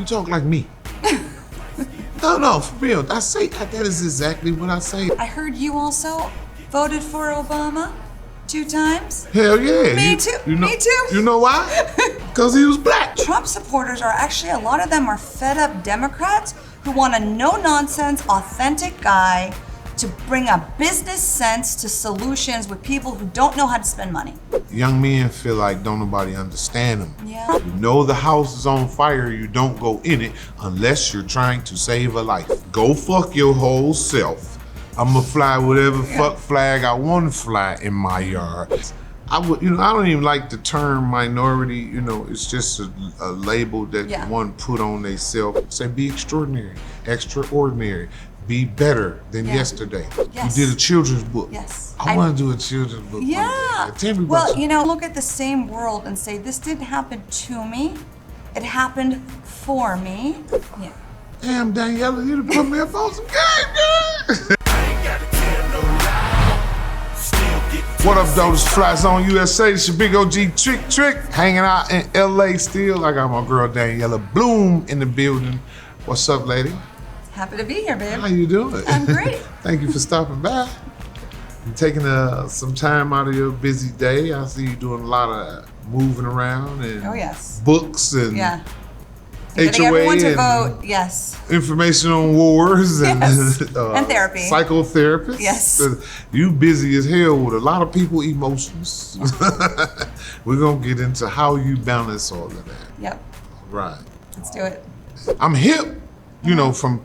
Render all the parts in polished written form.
You talk like me. No, for real. That is exactly what I say. I heard you also voted for Obama 2 times. Hell yeah. Me too. Me too. You know why? Because he was black. Trump supporters are actually, a lot of them are fed up Democrats who want a no-nonsense, authentic guy to bring a business sense to solutions with people who don't know how to spend money. Young men feel like don't nobody understand them. Yeah. You know the house is on fire, you don't go in it unless you're trying to save a life. Go fuck your whole self. I'ma fly whatever fuck flag I want to fly in my yard. I don't even like the term minority, it's just a label that one put on themselves. Say be extraordinary, be better than yesterday. Yes. You did a children's book. Yes. I want to do a children's book. Yeah. Tell me well, about look at the same world and say, this didn't happen to me. It happened for me. Yeah. Damn, Daniella, you done put me up on some game, man. What up, though? This is FlyZoneUSA. This your big OG TrickTrick. Hanging out in LA still. I got my girl Daniella Bloom in the building. What's up, lady? Happy to be here, babe. How you doing? I'm great. Thank you for stopping by. You taking some time out of your busy day. I see you doing a lot of moving around and books and Getting everyone to and vote, yes. Information on wars and, and therapy. Psychotherapists. Yes. You busy as hell with a lot of people emotions. We're going to get into how you balance all of that. Yep. Right. Let's do it. I'm hip, from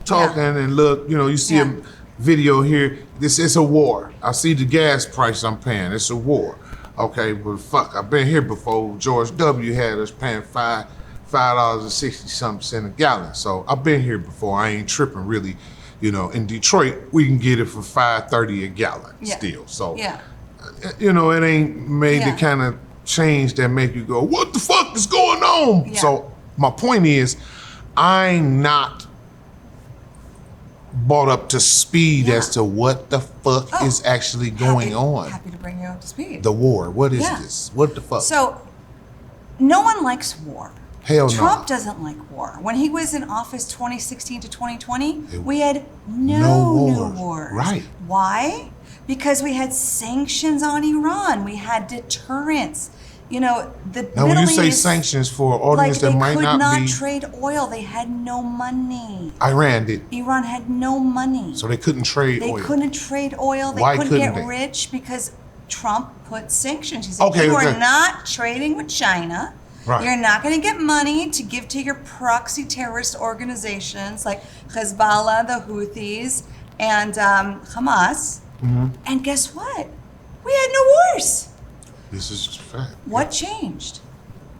talking and look, you see a video here. This is a war. I see the gas price I'm paying. It's a war. Okay, but fuck, I've been here before. George W. had us paying $5.60 a gallon. So I've been here before. I ain't tripping really. In Detroit, we can get it for $5.30 a gallon still. So, it ain't made the kind of change that make you go, what the fuck is going on? Yeah. So my point is, I'm not brought up to speed as to what the fuck is actually going on. Happy to bring you up to speed. The war. What is this? What the fuck? So, no one likes war. Hell no. Trump doesn't like war. When he was in office 2016 to 2020, we had no new wars. Right. Why? Because we had sanctions on Iran. We had deterrence. Now, when you say sanctions for an audience that might not be... They could not trade oil. They had no money. Iran did. Iran had no money. So they couldn't trade oil. They couldn't trade oil. They couldn't get rich because Trump put sanctions. He said, you are not trading with China. Right. You're not going to get money to give to your proxy terrorist organizations like Hezbollah, the Houthis, and Hamas. Mm-hmm. And guess what? We had no wars. This is a fact. What changed?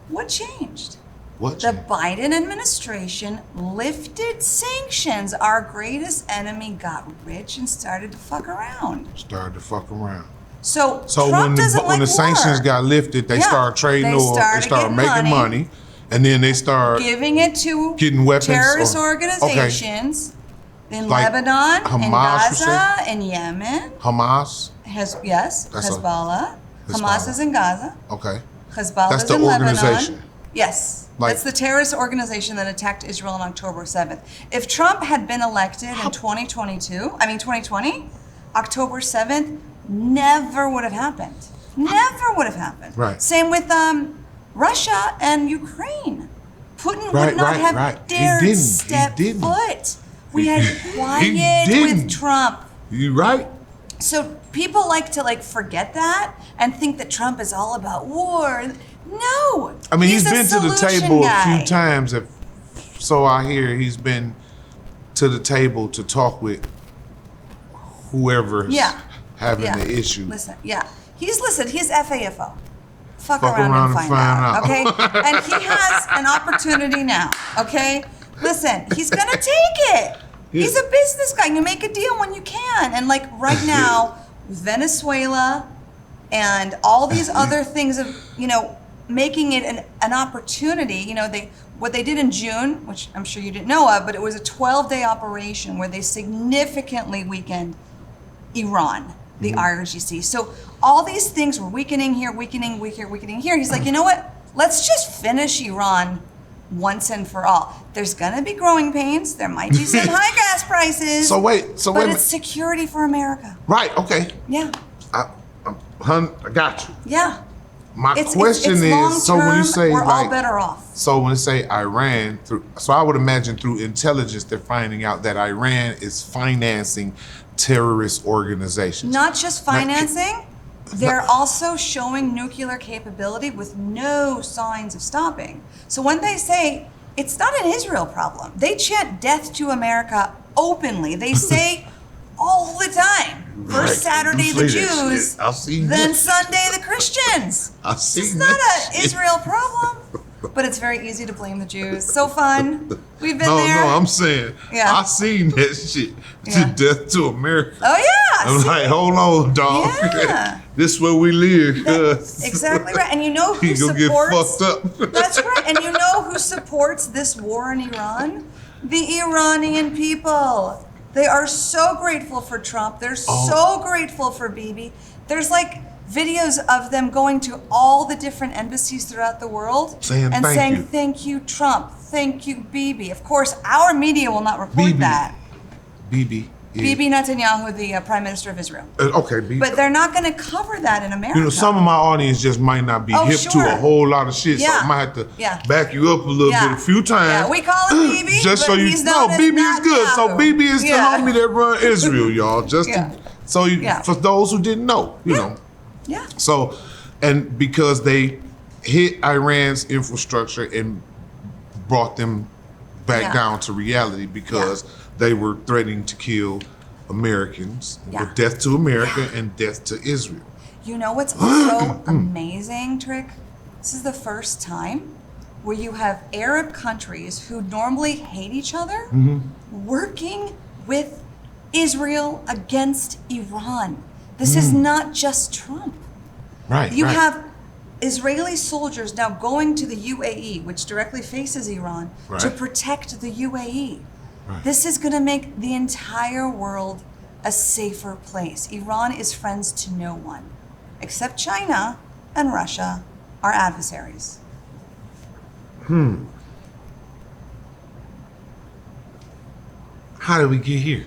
What changed? What The changed? Biden administration lifted sanctions. Our greatest enemy got rich and started to fuck around. So Trump doesn't when the sanctions got lifted, they started trading oil, they started making money, and then they started giving it to weapons terrorist organizations in like Lebanon, Hamas, in Gaza, in Yemen. Hamas? Hezbollah. Hamas is in Gaza. Okay. Hezbollah That's is the in organization. Lebanon. Yes. That's the terrorist organization that attacked Israel on October 7th. If Trump had been elected in 2020, October 7th never would have happened. Never would have happened. Right. Same with Russia and Ukraine. Putin would not have dared step foot. We had quiet with Trump. You right. So people like to forget that and think that Trump is all about war. No. I mean, he's been to the table a few times. So I hear he's been to the table to talk with whoever's having the issue. He's FAFO. Fuck around and find out. Okay? And he has an opportunity now. Okay? Listen, he's gonna take it. He's a business guy. You make a deal when you can. And right now, Venezuela and all these other things of, making it an opportunity. What they did in June, which I'm sure you didn't know of, but it was a 12-day operation where they significantly weakened Iran, the IRGC. So all these things were weakening here, weakening here. He's like, you know what? Let's just finish Iran once and for all. There's going to be growing pains. There might be some high gas prices. But it's security for America. Right, okay. Yeah. I got you. Yeah. My question is, so when you say we're all better off. So when you say Iran, so I would imagine through intelligence they're finding out that Iran is financing terrorist organizations. Not just financing, they're also showing nuclear capability with no signs of stopping. So when they say it's not an Israel problem, they chant death to America openly. They say all the time. First Saturday the Jews, then Sunday the Christians. It's not an Israel problem, but it's very easy to blame the Jews. So fun. We've been there. No, I'm saying, I seen that shit. To death to America. Oh yeah. I'm like, hold on, dog. Yeah. This is where we live. Exactly right. And you know who supports? Get fucked up. That's right. And you know who supports this war in Iran? The Iranian people. They are so grateful for Trump. They're so grateful for Bibi. There's like videos of them going to all the different embassies throughout the world saying thank you, Trump. Thank you, Bibi. Of course, our media will not report that. Bibi. Bibi Netanyahu, the Prime Minister of Israel. Okay, Bibi. But they're not going to cover that in America. You know, some of my audience just might not be hip to a whole lot of shit, so I might have to back you up a little bit a few times. Yeah, we call him Bibi, just so he's known as Bibi is good. Netanyahu. So Bibi is the homie that run Israel, y'all. For those who didn't know, you know. Yeah. So, and because they hit Iran's infrastructure and brought them back down to reality because they were threatening to kill Americans with death to America and death to Israel. You know what's also amazing, Trick? This is the first time where you have Arab countries who normally hate each other working with Israel against Iran. This is not just Trump. Right. You have Israeli soldiers now going to the UAE, which directly faces Iran, to protect the UAE. Right. This is going to make the entire world a safer place. Iran is friends to no one, except China and Russia, our adversaries. How did we get here?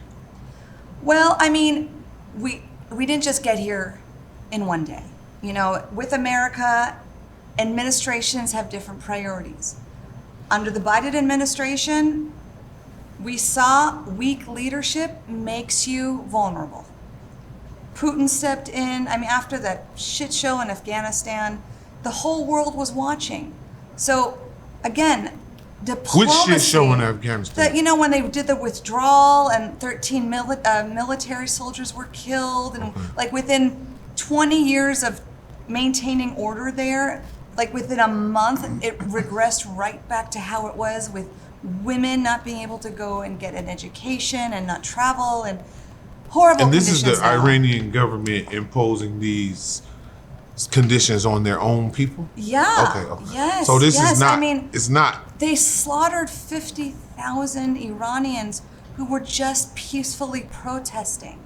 Well, I mean, we didn't just get here in one day. You know, with America, administrations have different priorities. Under the Biden administration, we saw weak leadership makes you vulnerable. Putin stepped in. I mean, after that shit show in Afghanistan, the whole world was watching. So, again, diplomacy. Which shit show in Afghanistan? You know, when they did the withdrawal and 13 military soldiers were killed, and like within 20 years of maintaining order there, like within a month, it regressed right back to how it was with women not being able to go and get an education and not travel and horrible conditions. And this is the Iranian government imposing these conditions on their own people? Yeah. Okay. Yes. So this is not, I mean, it's not. They slaughtered 50,000 Iranians who were just peacefully protesting.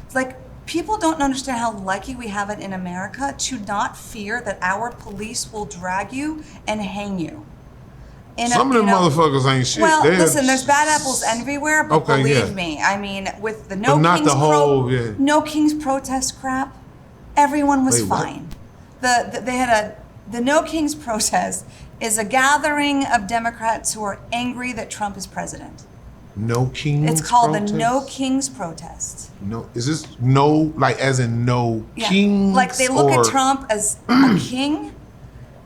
It's like, people don't understand how lucky we have it in America to not fear that our police will drag you and hang you. Some of them motherfuckers ain't shit. Well, listen, there's bad apples everywhere, but believe me, I mean, with the No Kings protest crap, everyone was fine. The No Kings protest is a gathering of Democrats who are angry that Trump is president. No Kings It's called protest? the No Kings protest. No, is this no, like as in no kings? Like they look at Trump as a king,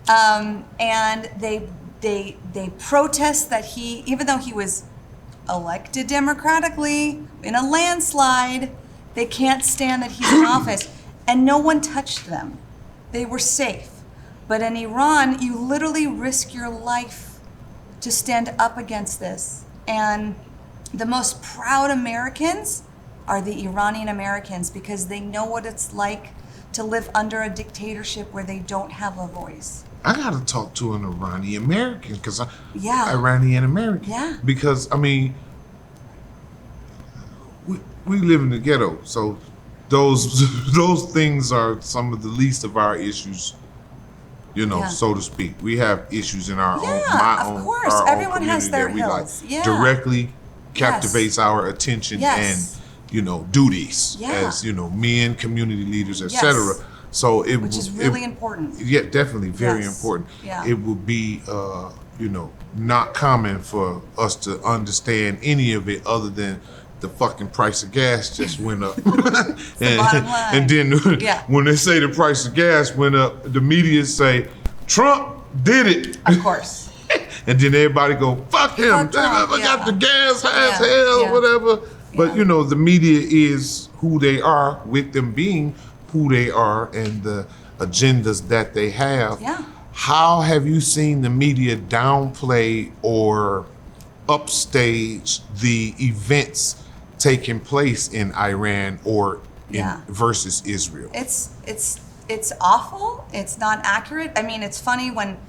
and they protest that he, even though he was elected democratically in a landslide, they can't stand that he's in office, and no one touched them. They were safe. But in Iran, you literally risk your life to stand up against this. And the most proud Americans are the Iranian Americans because they know what it's like to live under a dictatorship where they don't have a voice. I gotta talk to an Iranian American because Iranian American. Yeah. Because I mean, we live in the ghetto, so those things are some of the least of our issues. so to speak. We have issues in our of course. our Everyone own has their community that hills. we like directly captivates our attention and duties as men, community leaders, etc. So which is really important. Yeah, definitely very important. Yeah. It would be not common for us to understand any of it other than the fucking price of gas just went up. and then when they say the price of gas went up, the media say Trump did it. Of course. And then everybody go, fuck him. I got the gas high as hell, whatever. But the media is who they are, with them being who they are and the agendas that they have. Yeah. How have you seen the media downplay or upstage the events taking place in Iran or versus Israel? It's awful. It's not accurate. I mean, it's funny when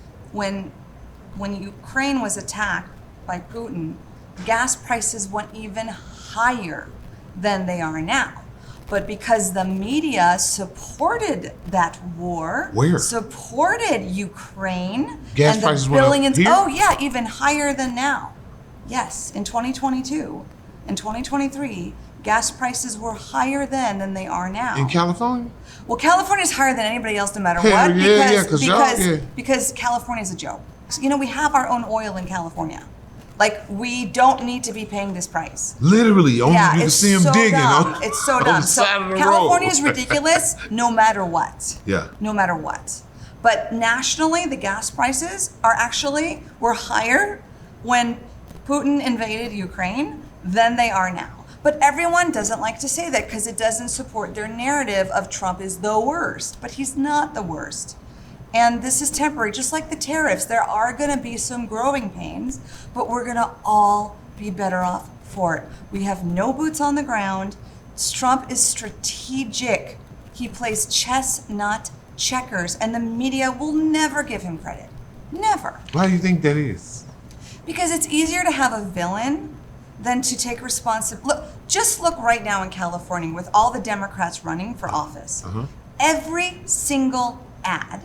Ukraine was attacked by Putin, gas prices went even higher than they are now. But because the media supported that war, supported Ukraine, gas and prices the went up billions, here? even higher than now. Yes, in 2022, in 2023, gas prices were higher then than they are now. In California? Well, California is higher than anybody else, no matter Hell what, because California is a joke. We have our own oil in California. Like, we don't need to be paying this price. Literally, only you can see them digging. It's so dumb. On the side of the California road. is ridiculous no matter what. Yeah. No matter what. But nationally, the gas prices were higher when Putin invaded Ukraine than they are now. But everyone doesn't like to say that because it doesn't support their narrative of Trump is the worst. But he's not the worst. And this is temporary, just like the tariffs. There are going to be some growing pains, but we're going to all be better off for it. We have no boots on the ground. Trump is strategic. He plays chess, not checkers, and the media will never give him credit. Never. Why do you think that is? Because it's easier to have a villain than to take responsibility. Just look right now in California with all the Democrats running for office. Every single ad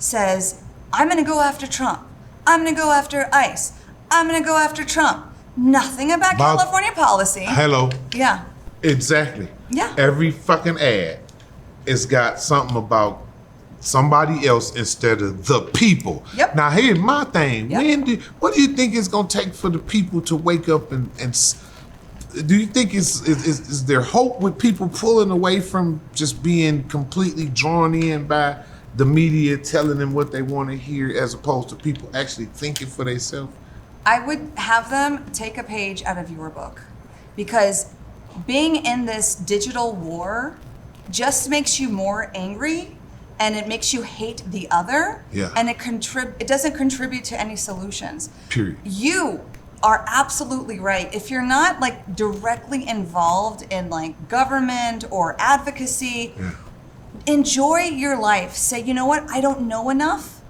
says, I'm going to go after Trump. I'm going to go after ICE. I'm going to go after Trump. Nothing about California policy. Hello. Yeah. Exactly. Yeah. Every fucking ad has got something about somebody else instead of the people. Yep. Now, here's my thing. Yep. What do you think it's going to take for the people to wake up and do you think is there hope with people pulling away from just being completely drawn in by the media telling them what they want to hear as opposed to people actually thinking for themselves? I would have them take a page out of your book, because being in this digital war just makes you more angry, and it makes you hate the other, and it doesn't contribute to any solutions. Period. You are absolutely right. If you're not like directly involved in like government or advocacy, enjoy your life. Say, you know what, I don't know enough,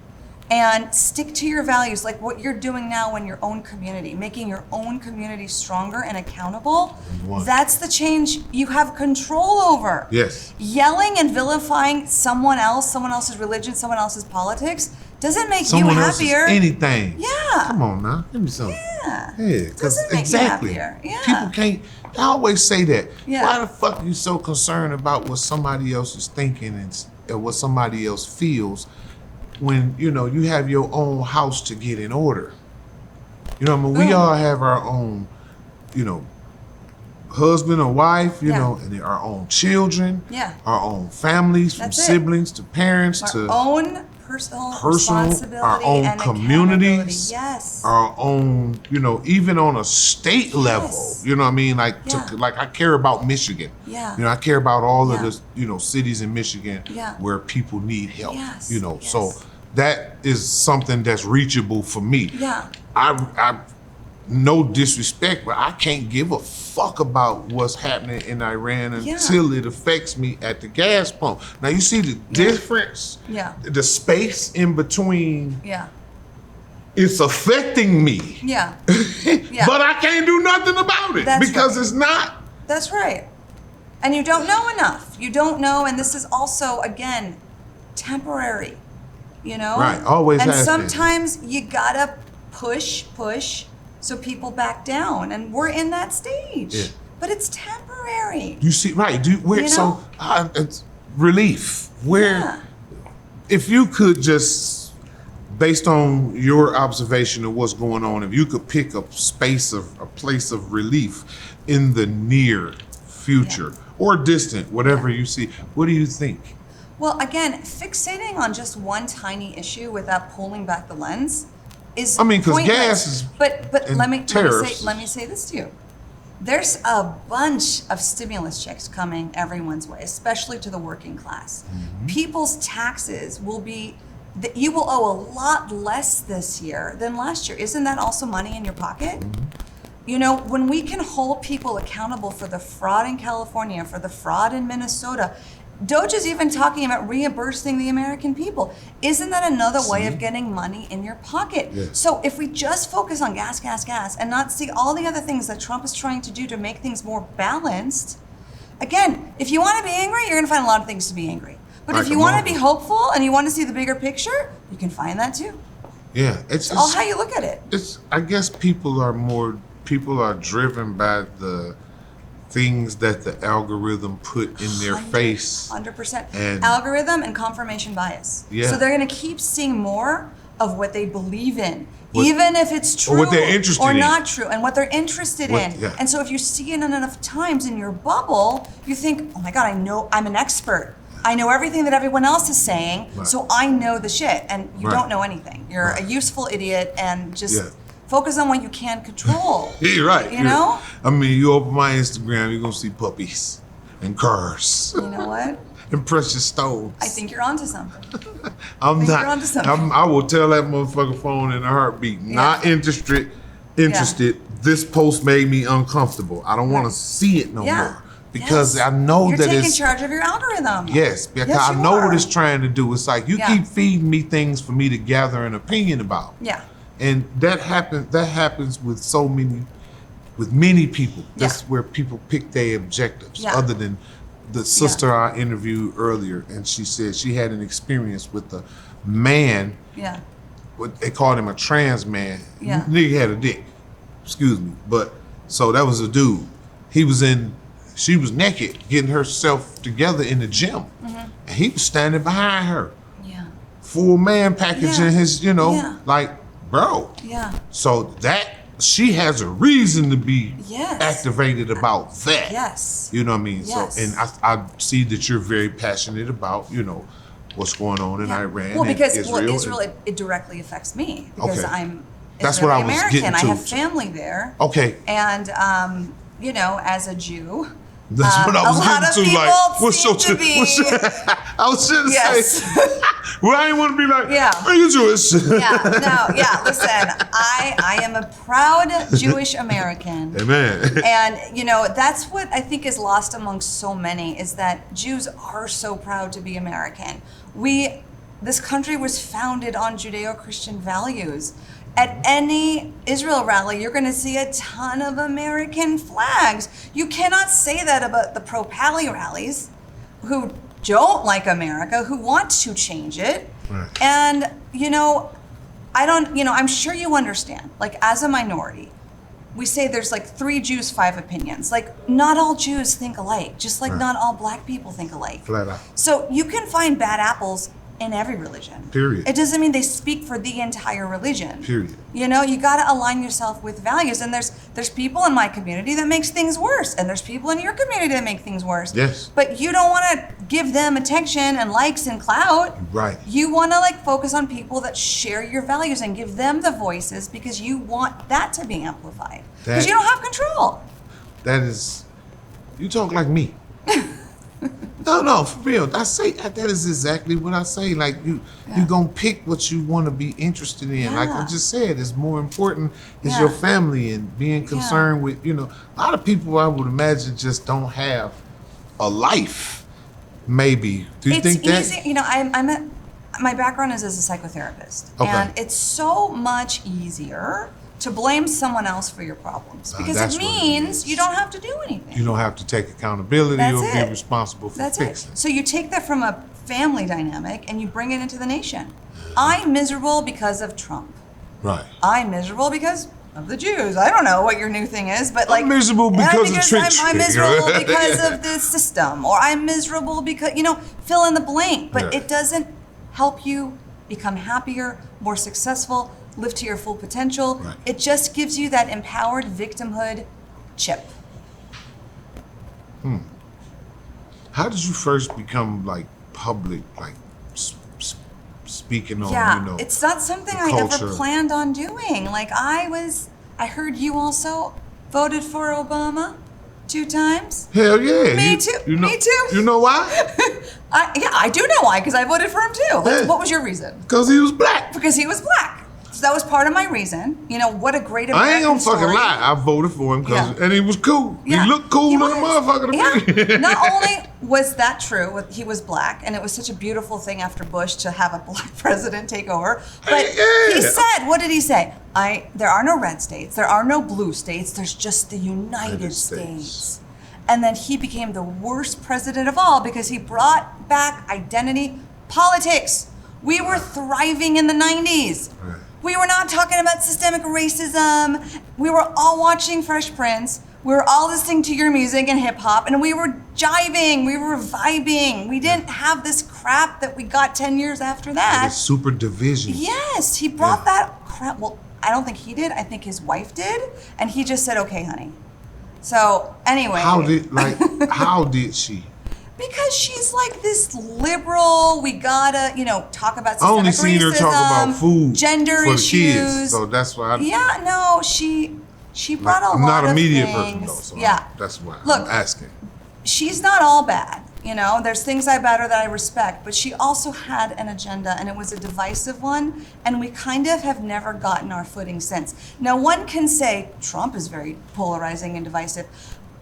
and stick to your values, like what you're doing now in your own community, making your own community stronger and accountable. That's the change you have control over. Yes. Yelling and vilifying someone else's religion, someone else's politics doesn't make someone you happier. Else's anything. Yeah. Come on now, give me something. Yeah. Because doesn't make exactly. you happier. Yeah. People can't. I always say that. Yeah. Why the fuck are you so concerned about what somebody else is thinking and what somebody else feels when you have your own house to get in order? You know what I mean? We all have our own, husband or wife, and our own children, our own families, from siblings to parents to own personal responsibility, our own and communities, yes, our own, even on a state level, you know what I mean? Like, like I care about Michigan. Yeah. I care about all of the, cities in Michigan where people need help. Yes. So that is something that's reachable for me. Yeah. I no disrespect, but I can't give a fuck about what's happening in Iran until it affects me at the gas pump. Now you see the difference? Yeah. The space in between. Yeah. It's affecting me. Yeah. But I can't do nothing about it because it's not. That's right. And you don't know enough. You don't know, and this is also, again, temporary. you know? Right, always and has been. sometimes you gotta push so people back down, and we're in that stage. Yeah. But it's temporary. You see, right? So it's relief. Yeah. If you could just, based on your observation of what's going on, if you could pick a place of relief in the near future or distant, whatever you see, what do you think? Well, again, fixating on just one tiny issue without pulling back the lens is because pointless. gas is But let me tariffs. say this to you. There's a bunch of stimulus checks coming everyone's way, especially to the working class. Mm-hmm. People's taxes will be, you will owe a lot less this year than last year. Isn't that also money in your pocket? Mm-hmm. You know, when we can hold people accountable for the fraud in California, for the fraud in Minnesota, Doge is even talking about reimbursing the American people. Isn't that another way of getting money in your pocket? Yes. So if we just focus on gas, and not see all the other things that Trump is trying to do to make things more balanced, again, if you want to be angry, you're going to find a lot of things to be angry. But if you want to be hopeful and you want to see the bigger picture, you can find that too. Yeah, it's all how you look at it. I guess people are driven by the things that the algorithm put in their face. 100%. And algorithm and confirmation bias. Yeah. So they're going to keep seeing more of what they believe in, even if it's true or what they're interested or in. not true, and what they're interested in. Yeah. And so if you see it enough times in your bubble, you think, oh my God, I know, I'm an expert. I know everything that everyone else is saying, so I know the shit. And you don't know anything. You're a useful idiot, and just focus on what you can control. You're right. You know? I mean, you open my Instagram, you're going to see puppies and cars. You know what? And precious stones. I think you're onto something. You're onto something. I will tell that motherfucker phone in a heartbeat. Yeah. Not interested. This post made me uncomfortable. I don't want to see it no more. Because I know you're that taking charge of your algorithm. Yes, because I know what it's trying to do. It's like you keep feeding me things for me to gather an opinion about. Yeah. And that happens with many people. That's where people pick their objectives. Other than the sister I interviewed earlier, and she said she had an experience with a man. Yeah. What they called him a trans man. Yeah. Nigga had a dick. Excuse me. But so that was a dude. She was naked, getting herself together in the gym. Mm-hmm. And he was standing behind her. Yeah. Full man package in his, like, bro. Yeah. So that she has a reason to be activated about that. Yes. You know what I mean? Yes. So, and I see that you're very passionate about, what's going on in Iran. Well, because Israel, it directly affects me because I'm That's what I was American. getting to. I have family there. Okay. And as a Jew. That's what I was getting to. Like, I was going to say. Well, I didn't want to be like, are you Jewish? Listen, I am a proud Jewish American. Amen. And, that's what I think is lost amongst so many is that Jews are so proud to be American. This country was founded on Judeo-Christian values. At any Israel rally, you're going to see a ton of American flags. You cannot say that about the pro-Pally rallies who don't like America, who want to change it. Right. And, I'm sure you understand, like as a minority, we say there's like 3 Jews, 5 opinions. Like not all Jews think alike, just like not all black people think alike. Flat out. So you can find bad apples in every religion. Period. It doesn't mean they speak for the entire religion. Period. You got to align yourself with values. And there's people in my community that makes things worse. And there's people in your community that make things worse. Yes. But you don't want to give them attention and likes and clout. Right. You want to focus on people that share your values and give them the voices because you want that to be amplified. Because you don't have control. You talk like me. No, for real. That is exactly what I say. Like you're gonna pick what you want to be interested in. Yeah. Like I just said, it's more important is your family and being concerned with, a lot of people I would imagine just don't have a life. Maybe. Do you think that? It's easy. My background is as a psychotherapist. Okay. And it's so much easier to blame someone else for your problems because it means you don't have to do anything. You don't have to take accountability or be responsible for fixing. So you take that from a family dynamic and you bring it into the nation. I'm miserable because of Trump. Right. I'm miserable because of the Jews. I don't know what your new thing is, but like I'm miserable because of TrickTrick. I'm miserable because of the system, or I'm miserable because, fill in the blank. But it doesn't help you become happier, more successful, live to your full potential. Right. It just gives you that empowered victimhood chip. How did you first become like public, like speaking on, it's not something I ever planned on doing. Like I heard you also voted for Obama 2 times. Hell yeah. Me too. Me too. You know why? I do know why, because I voted for him too. Yeah. What was your reason? Because he was black. Because he was black. So that was part of my reason. What a great American I ain't gonna story. fucking lie. I voted for him and he was cool. Yeah. He looked cool in the motherfucker to me. Not only was that true, he was black, and it was such a beautiful thing after Bush to have a black president take over. But he said, what did he say? There are no red states, there are no blue states, there's just the United States. And then he became the worst president of all because he brought back identity politics. We were thriving in the 90s. Right. We were not talking about systemic racism. We were all watching Fresh Prince. We were all listening to your music and hip hop, and we were jiving. We were vibing. We didn't have this crap that we got 10 years after that. The super division. Yes, he brought that crap. Well, I don't think he did. I think his wife did, and he just said, "Okay, honey." So anyway, how did she? Because she's like this liberal, we gotta, talk about systemic racism. I only seen her talk about food, gender for issues. The kids, so that's why. She brought a lot of things. I'm not a media person though, so that's why I'm asking. She's not all bad. There's things about her that I respect, but she also had an agenda, and it was a divisive one, and we kind of have never gotten our footing since. Now, one can say Trump is very polarizing and divisive.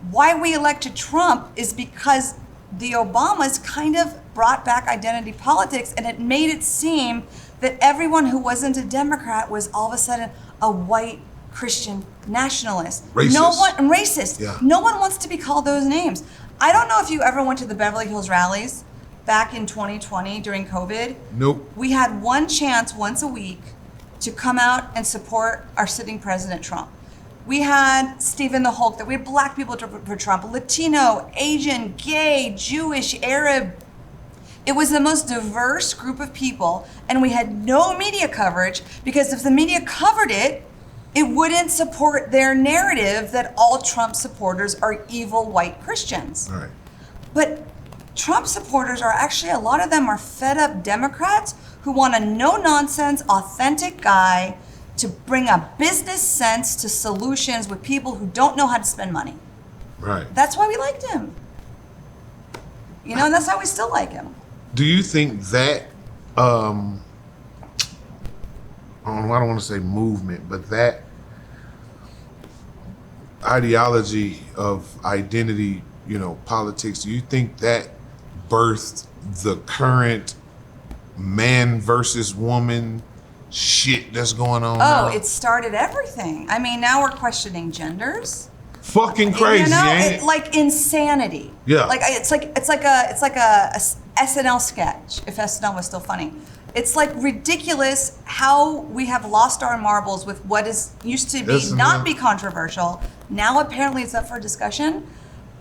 Why we elected Trump is because the Obamas kind of brought back identity politics, and it made it seem that everyone who wasn't a Democrat was all of a sudden a white Christian nationalist. Racist. Racist. Yeah. No one wants to be called those names. I don't know if you ever went to the Beverly Hills rallies back in 2020 during COVID. Nope. We had one chance once a week to come out and support our sitting president, Trump. We had Stephen the Hulk, that we had black people for Trump, Latino, Asian, gay, Jewish, Arab. It was the most diverse group of people, and we had no media coverage because if the media covered it, it wouldn't support their narrative that all Trump supporters are evil white Christians. All right. But Trump supporters are actually, a lot of them are fed up Democrats who want a no-nonsense, authentic guy to bring a business sense to solutions with people who don't know how to spend money. Right. That's why we liked him. And that's why we still like him. Do you think that, I don't want to say movement, but that ideology of identity, politics, do you think that birthed the current man versus woman shit that's going on now? It started everything. I mean, now we're questioning genders. Fucking crazy, ain't it? Like insanity. Yeah. Like it's like a SNL sketch, if SNL was still funny. It's like ridiculous how we have lost our marbles with what used to be not be controversial. Now apparently it's up for discussion.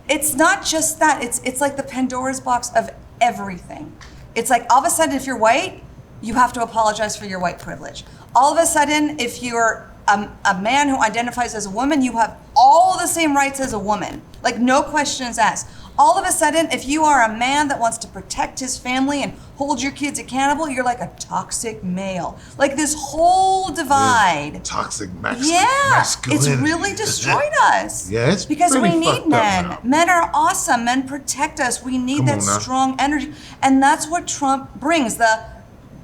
It's not just that. It's like the Pandora's box of everything. It's like all of a sudden if you're white, you have to apologize for your white privilege. All of a sudden, if you're a man who identifies as a woman, you have all the same rights as a woman. Like no questions asked. All of a sudden, if you are a man that wants to protect his family and hold your kids accountable, you're like a toxic male. Like this whole divide. Yeah. Toxic Yeah, masculinity. It's really destroyed us. Yeah, it's because really we need fucked up men. now. Men are awesome. Men protect us. We need that strong energy. And that's what Trump brings. The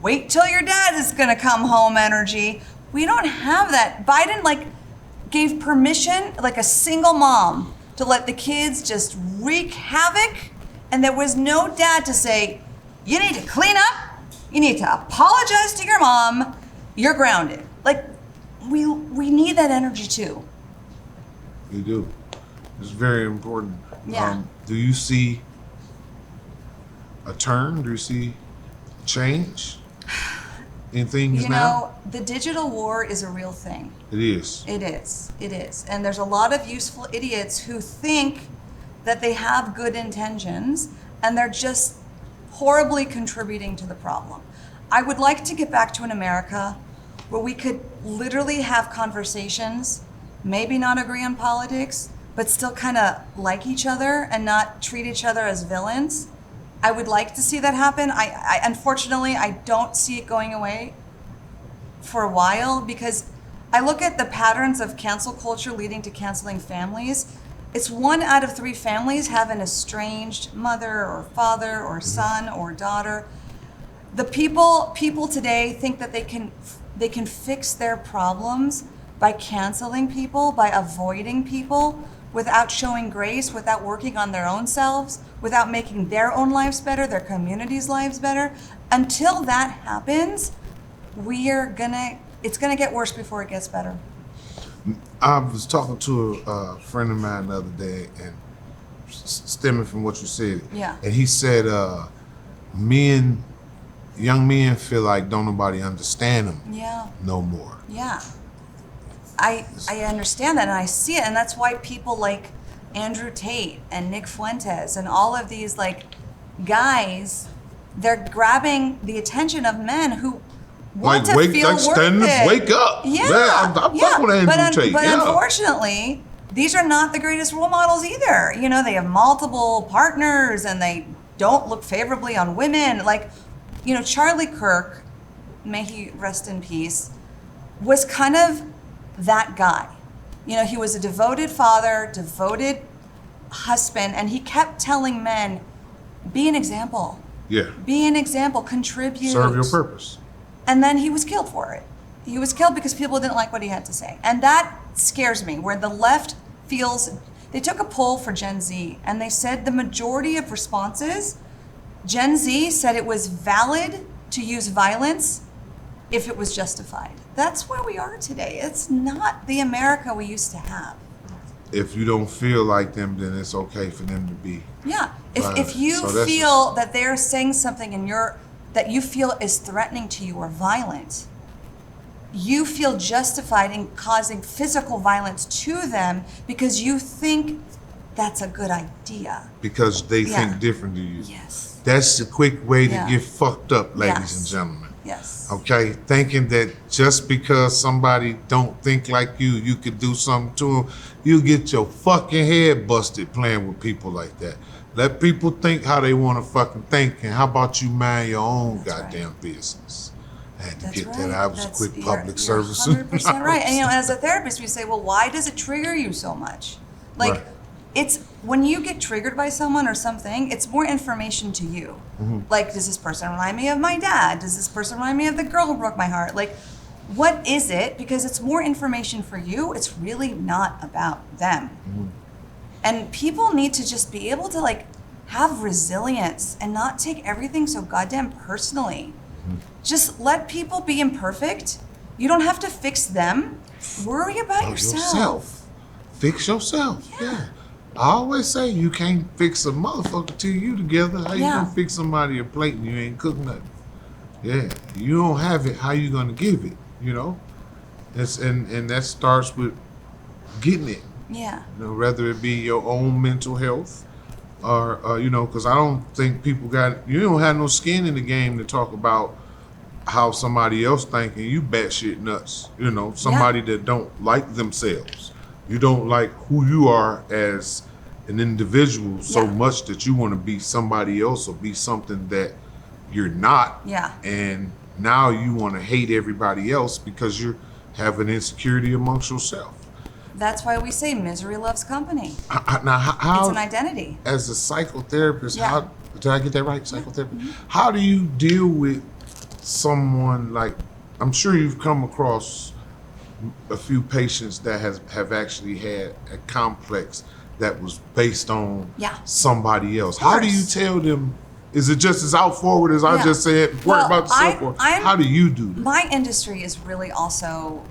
wait till your dad is gonna come home energy. We don't have that. Biden gave permission, like a single mom, to let the kids just wreak havoc, and there was no dad to say, you need to clean up, you need to apologize to your mom, you're grounded. Like, we need that energy too. You do. It's very important. Yeah. Do you see a turn? Do you see change? in things You now? know, the digital war is a real thing. It is. It is. It is. And there's a lot of useful idiots who think that they have good intentions and they're just horribly contributing to the problem. I would like to get back to an America where we could literally have conversations, maybe not agree on politics, but still kind of like each other and not treat each other as villains. I would like to see that happen. I unfortunately, I don't see it going away for a while because I look at the patterns of cancel culture leading to canceling families. It's 1 out of 3 families have an estranged mother or father or son or daughter. The people today think that they can fix their problems by canceling people, by avoiding people, without showing grace, without working on their own selves, without making their own lives better, their community's lives better. Until that happens, it's gonna get worse before it gets better. I was talking to a friend of mine the other day, and stemming from what you said, Yeah. and he said, young men feel like don't nobody understand them Yeah. no more. Yeah. I understand that and I see it, and that's why people like Andrew Tate and Nick Fuentes and all of these like guys, they're grabbing the attention of men who want to feel worth it. Wake up. Yeah, I'm fucking with Andrew Tate. But unfortunately, these are not the greatest role models either. You know, they have multiple partners and they don't look favorably on women. Like, you know, Charlie Kirk, may he rest in peace, was kind of that guy. You know, he was a devoted father, devoted husband, and he kept telling men, be an example. Yeah. Be an example, contribute. Serve your purpose. And then he was killed for it. He was killed because people didn't like what he had to say. And that scares me, where the left feels, they took a poll for Gen Z and they said the majority of responses, Gen Z said it was valid to use violence if it was justified. That's where we are today. It's not the America we used to have. If you don't feel like them, then it's okay for them to be. Yeah. violent. If you feel that they're saying something that you feel is threatening to you or violent, you feel justified in causing physical violence to them because you think that's a good idea. Because they think different to you. Yes. That's the quick way to Yeah. get fucked up, ladies Yes. and gentlemen. Yes. Okay, thinking that just because somebody don't think like you could do something to them, you get your fucking head busted playing with people like that. Let people think how they want to fucking think, and how about you mind your own goddamn business? I had to get that. I was a quick public service. 100% right. And you know, as a therapist, we say, well, why does it trigger you so much? Like, Right. it's when you get triggered by someone or something, it's more information to you. Like, does this person remind me of my dad? Does this person remind me of the girl who broke my heart? Like, what is it? Because it's more information for you. It's really not about them. And people need to just be able to like have resilience and not take everything so goddamn personally. Just let people be imperfect. You don't have to fix them. Worry about yourself. Fix yourself. Yeah. I always say you can't fix a motherfucker till you together. How you gonna fix somebody a plate and you ain't cook nothing? Yeah. You don't have it, how you gonna give it? You know? And that starts with getting it. Yeah. You know, whether it be your own mental health or you know, because I don't think you don't have no skin in the game to talk about how somebody else thinking you batshit nuts. You know, somebody that don't like themselves. You don't like who you are as an individual so much that you want to be somebody else or be something that you're not. Yeah. And now you want to hate everybody else because you have an insecurity amongst yourself. That's why we say misery loves company. Now, how, it's an identity. As a psychotherapist, how did I get that right? Psychotherapist. How do you deal with someone like? I'm sure you've come across a few patients that have actually had a complex that was based on somebody else. How do you tell them? Is it just as out forward as I just said? Worry about yourself. How do you do that? My industry is really also,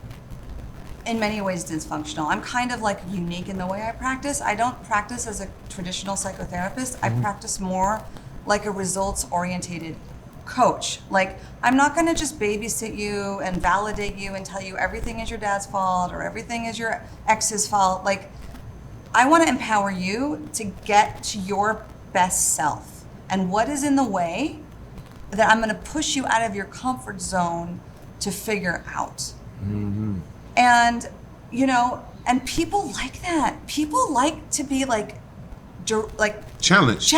in many ways, dysfunctional. I'm kind of like unique in the way I practice. I don't practice as a traditional psychotherapist. I practice more like a results-oriented coach. Like, I'm not going to just babysit you and validate you and tell you everything is your dad's fault or everything is your ex's fault. Like, I want to empower you to get to your best self. And what is in the way that I'm going to push you out of your comfort zone to figure out. Mm-hmm. And, you know, and people like that. People like to be like challenge.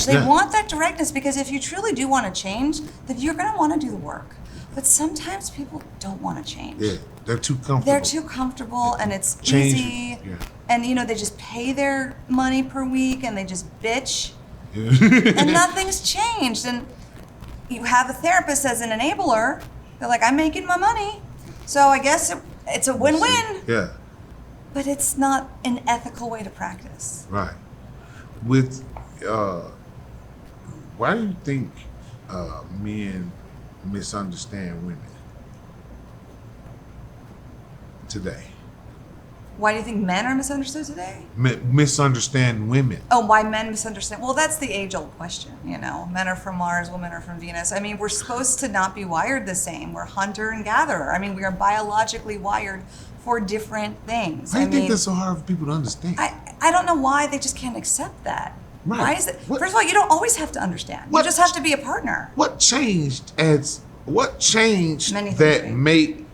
They want that directness, because if you truly do want to change, then you're going to want to do the work. But sometimes people don't want to change. Yeah, they're too comfortable. And it's change. easy. Yeah. And, you know, they just pay their money per week and they just bitch. Yeah. And nothing's changed. And you have a therapist as an enabler. They're like, I'm making my money, so I guess it's a win-win. Yeah. But it's not an ethical way to practice. Right. With, why do you think men misunderstand women today? Why do you think men are misunderstood today? Misunderstand women. Oh, why men misunderstand? Well, that's the age-old question, you know. Men are from Mars, women are from Venus. I mean, we're supposed to not be wired the same. We're hunter and gatherer. I mean, we are biologically wired for different things. I think that's so hard for people to understand. I don't know why they just can't accept that. Right. Why is it? First of all, you don't always have to understand. You just have to be a partner. What changed Many things that changed. made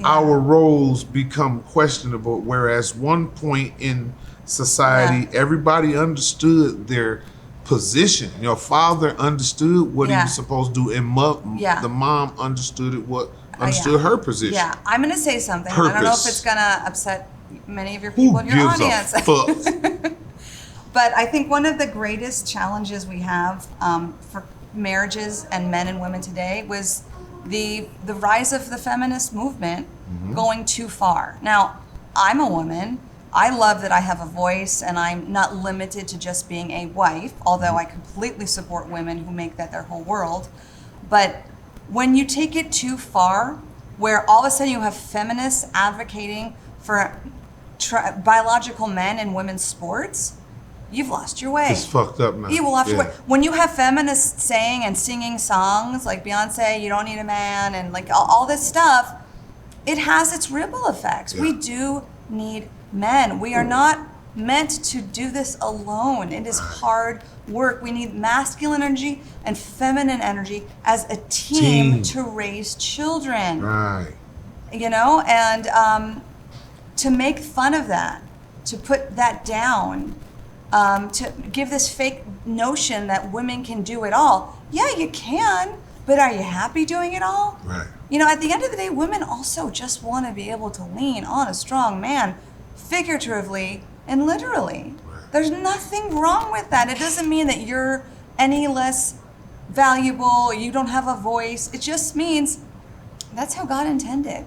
our roles become questionable, whereas one point in society, everybody understood their position. Your father understood what he was supposed to do, and the mom understood her position. Yeah, I'm going to say something. Purpose. I don't know if it's going to upset many of your people in your audience. A fuck? But I think one of the greatest challenges we have for marriages and men and women today was the rise of the feminist movement going too far. Now, I'm a woman. I love that I have a voice and I'm not limited to just being a wife, although I completely support women who make that their whole world. But when you take it too far, where all of a sudden you have feminists advocating for biological men in women's sports, you've lost your way. It's fucked up now. You will lost your way. When you have feminists saying and singing songs like Beyonce, you don't need a man, and like all this stuff, it has its ripple effects. We do need men. We are not meant to do this alone. It is hard work. We need masculine energy and feminine energy as a team to raise children. Right. You know, and to make fun of that, to put that down, to give this fake notion that women can do it all. Yeah, you can, but are you happy doing it all? Right. You know, at the end of the day, women also just want to be able to lean on a strong man, figuratively and literally. Right. There's nothing wrong with that. It doesn't mean that you're any less valuable, you don't have a voice. It just means that's how God intended.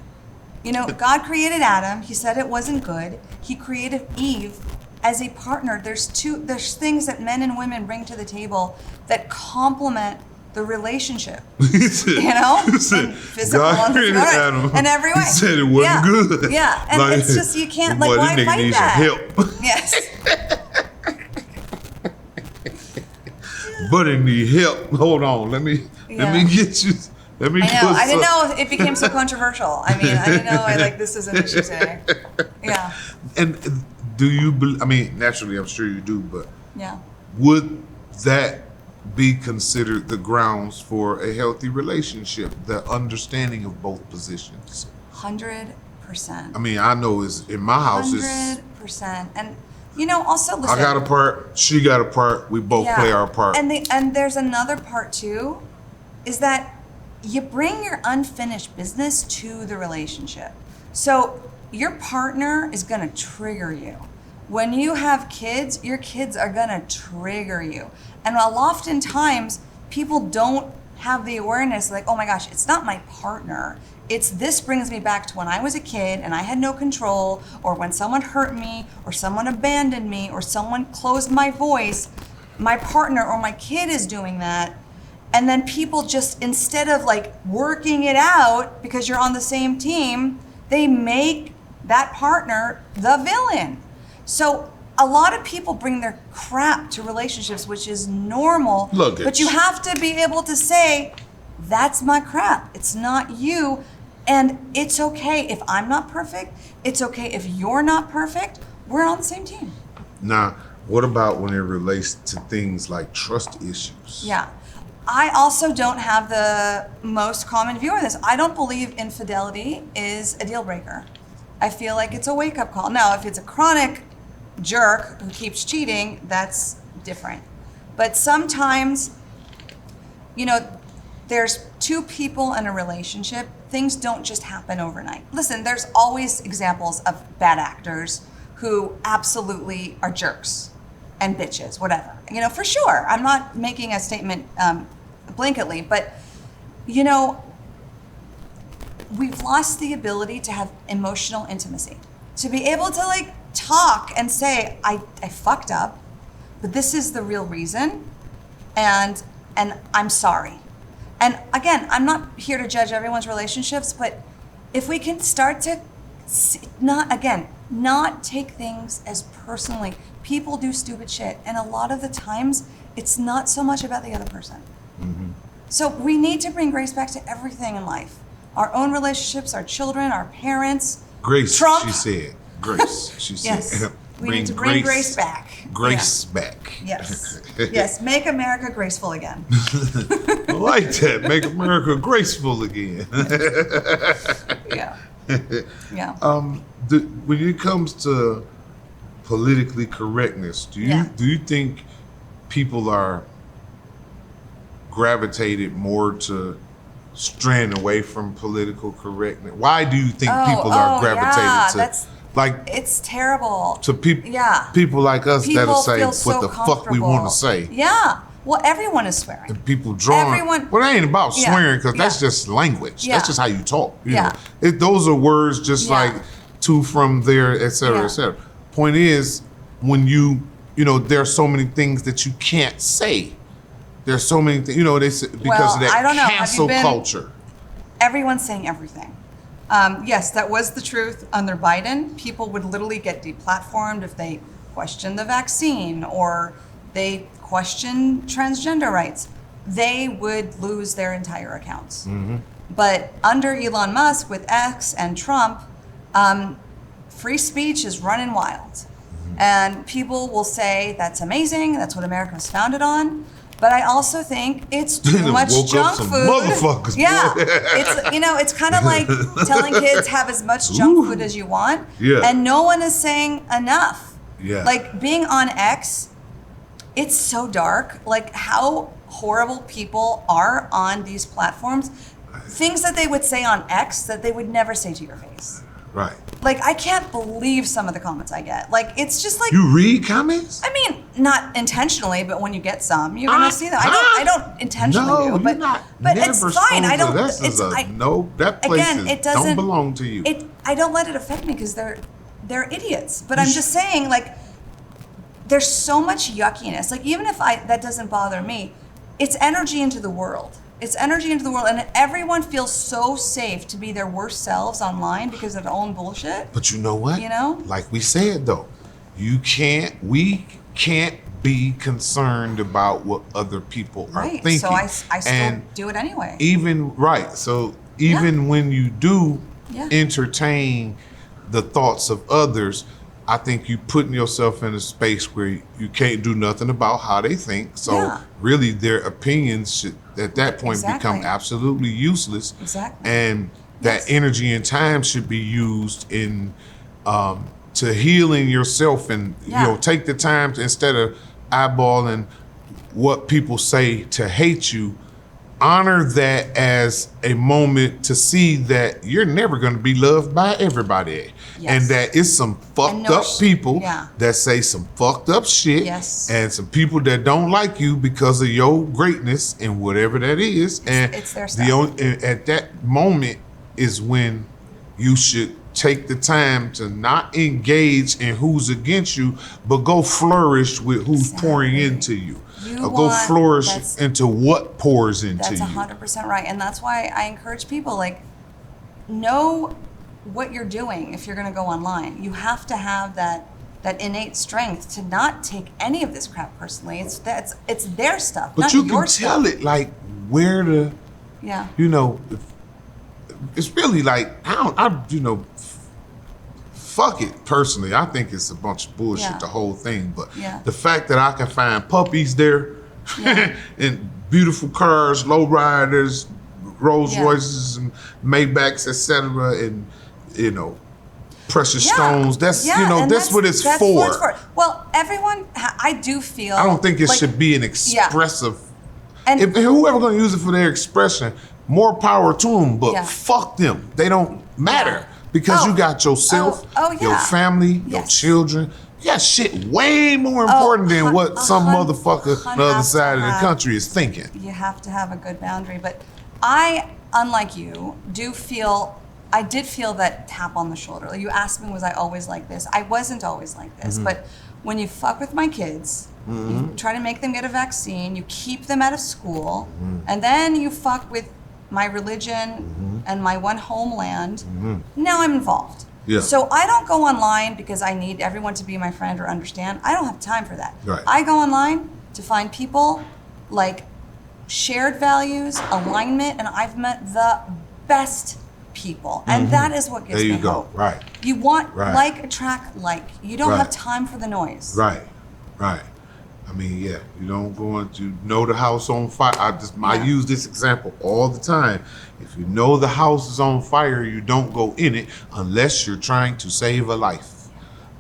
You know, God created Adam. He said it wasn't good. He created Eve as a partner. There's things that men and women bring to the table that complement the relationship. You know? In physical God created Adam. in every way. He said it wasn't good. Yeah, and Like, it's just, you can't, like, boy, why this nigga fight needs that? some help. Yes. But it need help. Hold on. Let me get you. Let me. I know. I didn't know it became so controversial. I mean, I didn't know this is an issue today. Yeah. And do you? I mean, naturally, I'm sure you do. But yeah, would that be considered the grounds for a healthy relationship? The understanding of both positions. 100%. I mean, I know is in my house is 100%. And you know, also listen. I got a part. She got a part. We both play our part. And there's another part too, is that you bring your unfinished business to the relationship. So your partner is going to trigger you. When you have kids, your kids are going to trigger you. And oftentimes, people don't have the awareness like, oh my gosh, it's not my partner. This brings me back to when I was a kid and I had no control, or when someone hurt me, or someone abandoned me, or someone closed my voice. My partner or my kid is doing that. And then people just, instead of like working it out because you're on the same team, they make that partner the villain. So a lot of people bring their crap to relationships, which is normal. Luggage. But you have to be able to say, That's my crap. It's not you. And it's okay if I'm not perfect. It's okay if you're not perfect. We're on the same team. Now, what about when it relates to things like trust issues? Yeah. I also don't have the most common view on this. I don't believe infidelity is a deal breaker. I feel like it's a wake-up call. Now, if it's a chronic jerk who keeps cheating, that's different. But sometimes, you know, there's two people in a relationship. Things don't just happen overnight. Listen, there's always examples of bad actors who absolutely are jerks and bitches, whatever. You know, for sure. I'm not making a statement blanketly, but, you know, we've lost the ability to have emotional intimacy. To be able to, like, talk and say, I fucked up, but this is the real reason, and I'm sorry. And again, I'm not here to judge everyone's relationships, but if we can start to not take things as personally. People do stupid shit, and a lot of the times it's not so much about the other person. Mm-hmm. So we need to bring grace back to everything in life. Our own relationships, our children, our parents. Grace, Trump. she said. Grace, she said. Yes. We need to bring grace back. Grace back. Yes. Yes. Make America graceful again. I like that. Make America graceful again. Yeah. Yeah. When it comes to politically correctness, do you think people are gravitated more to straying away from political correctness? Why do you think people are gravitated to? Like, it's terrible to people like us that'll say what so the fuck we want to say. Yeah. Well, everyone is swearing. And people drawing. Well, it ain't about swearing because that's just language. Yeah. That's just how you talk. You know? Those are words just like to, from, there, et cetera, et cetera. Point is, when you know, there's so many things that you can't say. There's so many things, you know, they say, because of that cancel culture. Everyone's saying everything. Yes, that was the truth under Biden. People would literally get deplatformed if they questioned the vaccine or they questioned transgender rights. They would lose their entire accounts. Mm-hmm. But under Elon Musk with X and Trump, free speech is running wild. Mm-hmm. And people will say that's amazing. That's what America was founded on. But I also think it's too much junk food. Motherfuckers, yeah, it's kind of like telling kids have as much junk food as you want, and no one is saying enough. Yeah, like being on X, it's so dark. Like how horrible people are on these platforms. Things that they would say on X that they would never say to your face. Right. Like, I can't believe some of the comments I get. Like, it's just like... You read comments? I mean, not intentionally, but when you get some, you're going to see them. I don't intentionally do, but it's fine. I don't... That place don't belong to you. I don't let it affect me because they're idiots. But I'm just saying, like, there's so much yuckiness. Like, even if that doesn't bother me, it's energy into the world. It's energy into the world, and everyone feels so safe to be their worst selves online because of their own bullshit. But you know what? You know? Like we said, though, we can't be concerned about what other people are thinking. So I still do it anyway. So even when you do entertain the thoughts of others, I think you putting yourself in a space where you can't do nothing about how they think. So really their opinions should at that point become absolutely useless. Exactly. And that energy and time should be used in to healing yourself and you know, take the time to, instead of eyeballing what people say to hate you, honor that as a moment to see that you're never going to be loved by everybody. Yes. And that it's some fucked up people that say some fucked up shit. Yes. And some people that don't like you because of your greatness and whatever that is. It's their stuff. At that moment is when you should take the time to not engage in who's against you, but go flourish with who's pouring into you. Go flourish into what pours into you. That's 100% right. And that's why I encourage people, like, know what you're doing if you're going to go online. You have to have that innate strength to not take any of this crap personally. It's their stuff, but not you your can tell it, like, where to Yeah. It's really like, fuck it, personally. I think it's a bunch of bullshit, the whole thing. But the fact that I can find puppies there and beautiful cars, lowriders, Rolls Royces and Maybachs, etc., and, precious stones. That's, that's what it's for. Well, everyone, I do feel. I don't think it should be an expressive. And if whoever going to use it for their expression, more power to them, but fuck them. They don't matter because you got yourself, your family, your children. You got shit way more important than what some motherfucker on the other side of the country is thinking. You have to have a good boundary. But I, unlike you, I did feel that tap on the shoulder. You asked me, was I always like this? I wasn't always like this. But when you fuck with my kids, you try to make them get a vaccine, you keep them out of school, and then you fuck with my religion and my one homeland, now I'm involved. Yeah. So I don't go online because I need everyone to be my friend or understand. I don't have time for that. Right. I go online to find people like shared values, alignment, and I've met the best people. And that is what gives me hope. There you go. Right. You want like attract like. You don't have time for the noise. Right. I mean, you don't go into know the house on fire. I use this example all the time. If you know the house is on fire, you don't go in it unless you're trying to save a life.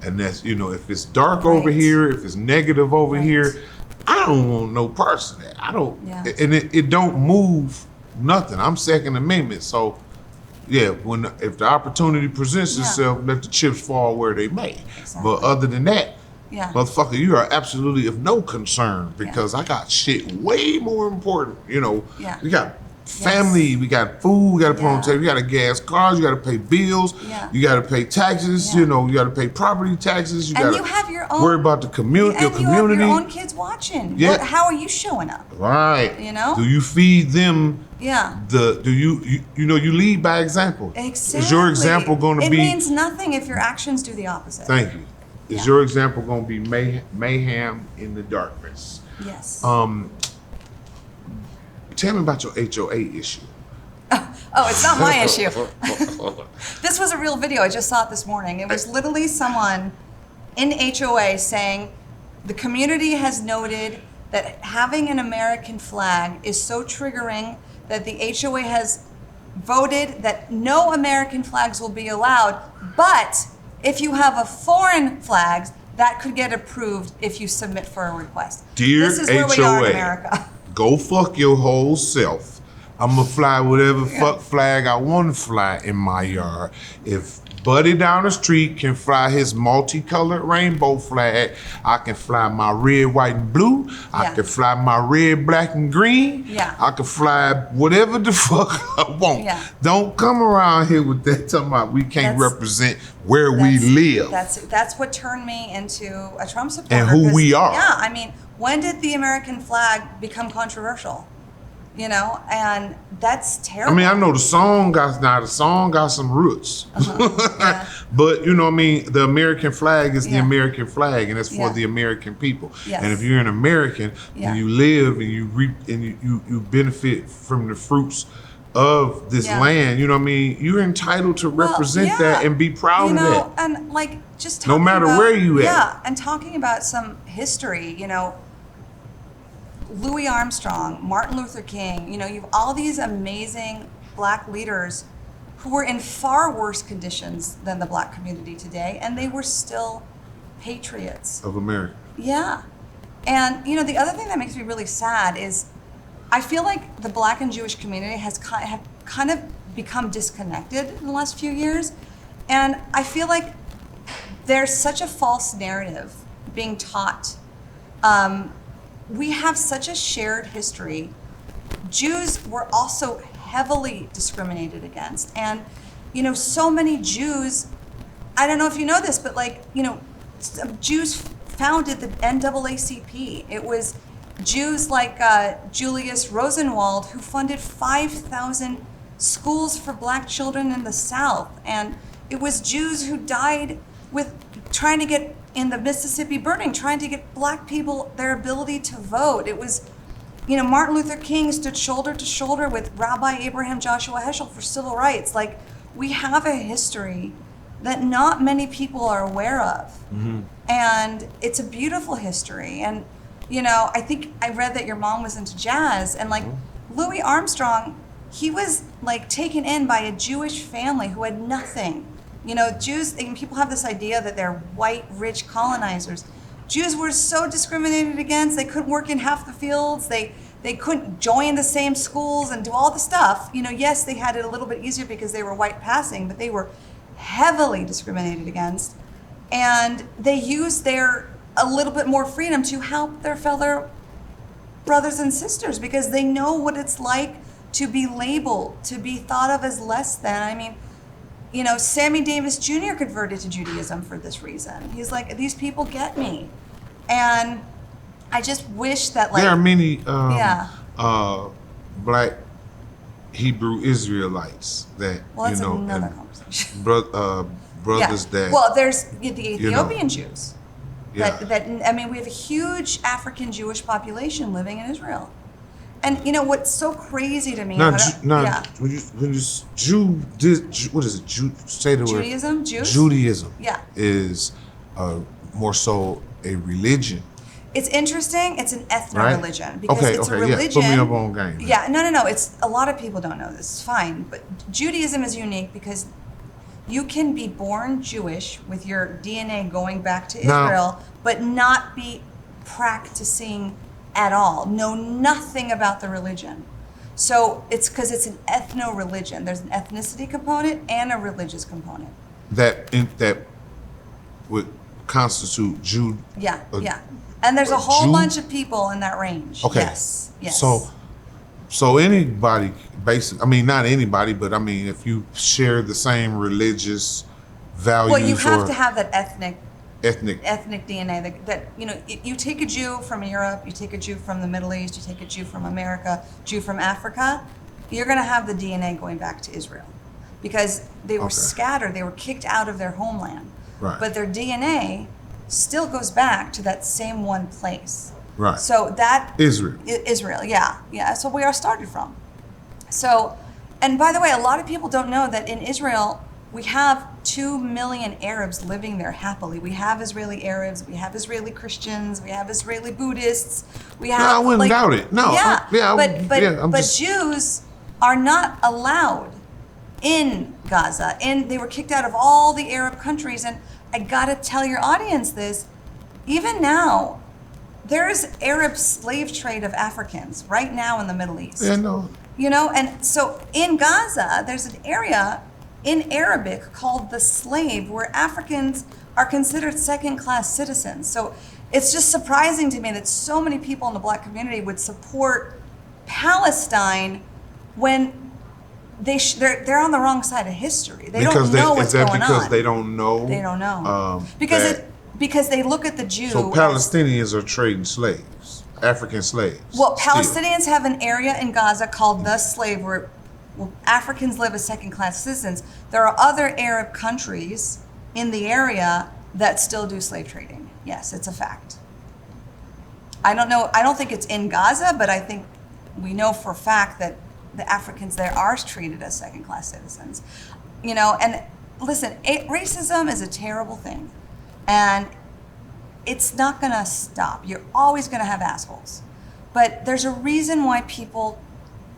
And that's, if it's dark over here, if it's negative over here, I don't want no parts of that. I don't, and it don't move nothing. I'm Second Amendment, so if the opportunity presents itself, let the chips fall where they may. Exactly. But other than that, motherfucker, you are absolutely of no concern because I got shit way more important. We got family, we got food, we got to put on table, we got to gas cars, you got to pay bills, you got to pay taxes, you got to pay property taxes, you got to worry about the community. You have your own kids watching. Yeah. How are you showing up? Right. Do you feed them? Yeah. You lead by example. Exactly. Is your example going to be? It means nothing if your actions do the opposite. Thank you. Is your example going to be mayhem in the darkness? Yes. Tell me about your HOA issue. Oh, it's not my issue. This was a real video. I just saw it this morning. It was literally someone in HOA saying the community has noted that having an American flag is so triggering that the HOA has voted that no American flags will be allowed, but if you have a foreign flag, that could get approved if you submit for a request. Dear this is where HOA, we are in America. Go fuck your whole self. I'm going to fly whatever fuck flag I want to fly in my yard. If Buddy down the street can fly his multicolored rainbow flag, I can fly my red, white, and blue. I can fly my red, black, and green. I can fly whatever the fuck I want. Don't come around here with that talking about we can't represent where we live. That's what turned me into a Trump supporter. And who we are. Yeah, I mean, when did the American flag become controversial? And that's terrible. I mean, I know the song got some roots. But, the American flag is the American flag, and it's for the American people. Yes. And if you're an American, and you live and you reap and you benefit from the fruits of this land, you're entitled to represent that and be proud of that. And just talking no matter where you at. Yeah, and talking about some history, Louis Armstrong, Martin Luther King, you've all these amazing black leaders who were in far worse conditions than the black community today, and they were still patriots. Of America. Yeah. And, the other thing that makes me really sad is I feel like the black and Jewish community have kind of become disconnected in the last few years, and I feel like there's such a false narrative being taught. We have such a shared history. Jews were also heavily discriminated against. And, so many Jews, I don't know if you know this, but Jews founded the NAACP. It was Jews like Julius Rosenwald who funded 5,000 schools for black children in the South. And it was Jews who died with trying to get in the Mississippi burning, trying to get black people their ability to vote. It was Martin Luther King stood shoulder to shoulder with Rabbi Abraham Joshua Heschel for civil rights. Like, we have a history that not many people are aware of. Mm-hmm. And it's a beautiful history. And, I think I read that your mom was into jazz, and like Louis Armstrong, he was like taken in by a Jewish family who had nothing. Jews, people have this idea that they're white, rich colonizers. Jews were so discriminated against. They couldn't work in half the fields. They couldn't join the same schools and do all the stuff. Yes, they had it a little bit easier because they were white passing, but they were heavily discriminated against. And they used their a little bit more freedom to help their fellow brothers and sisters because they know what it's like to be labeled, to be thought of as less than. I mean, Sammy Davis Jr. converted to Judaism for this reason. He's like, these people get me. And I just wish that, like, there are many black Hebrew Israelites that, that's another conversation. Brothers that... Well, there's the Ethiopian Jews. Yeah. We have a huge African Jewish population living in Israel. And what's so crazy to me? What is it? Say the word. Judaism? Jews? Judaism. Yeah. Is more so a religion. It's interesting. It's an ethno-religion. Right? Because it's a religion. Yeah. Put me up on game. Yeah, no. It's a lot of people don't know this. It's fine. But Judaism is unique because you can be born Jewish with your DNA going back to Israel, but not be practicing at all, know nothing about the religion. So it's because it's an ethno-religion. There's an ethnicity component and a religious component. That would constitute Jude. Yeah. And there's a whole bunch of people in that range. Okay. Yes. So anybody, not anybody, but if you share the same religious values. Well, you have to have that ethnic DNA that you take a Jew from Europe, you take a Jew from the Middle East, you take a Jew from America, Jew from Africa, you're going to have the DNA going back to Israel because they were scattered, they were kicked out of their homeland. Right. But their DNA still goes back to that same one place. Right. So that Israel, yeah. So we are started from. So, and by the way, a lot of people don't know that in Israel we have 2 million Arabs living there happily. We have Israeli Arabs, we have Israeli Christians, we have Israeli Buddhists. We have. No, I wouldn't doubt it. No. But Jews are not allowed in Gaza, and they were kicked out of all the Arab countries. And I gotta tell your audience this: even now, there's Arab slave trade of Africans right now in the Middle East. Yeah, no. And so in Gaza, there's an area in Arabic called the slave, where Africans are considered second-class citizens. So it's just surprising to me that so many people in the Black community would support Palestine when they're on the wrong side of history. They don't know what's going on. Because they don't know? They don't know. Because they look at the Jew. So Palestinians are trading slaves, African slaves. Well, Palestinians have an area in Gaza called the slave, where Africans live as second-class citizens. There are other Arab countries in the area that still do slave trading. Yes, it's a fact. I don't know. I don't think it's in Gaza, but I think we know for a fact that the Africans there are treated as second-class citizens. And listen, racism is a terrible thing. And it's not going to stop. You're always going to have assholes. But there's a reason why people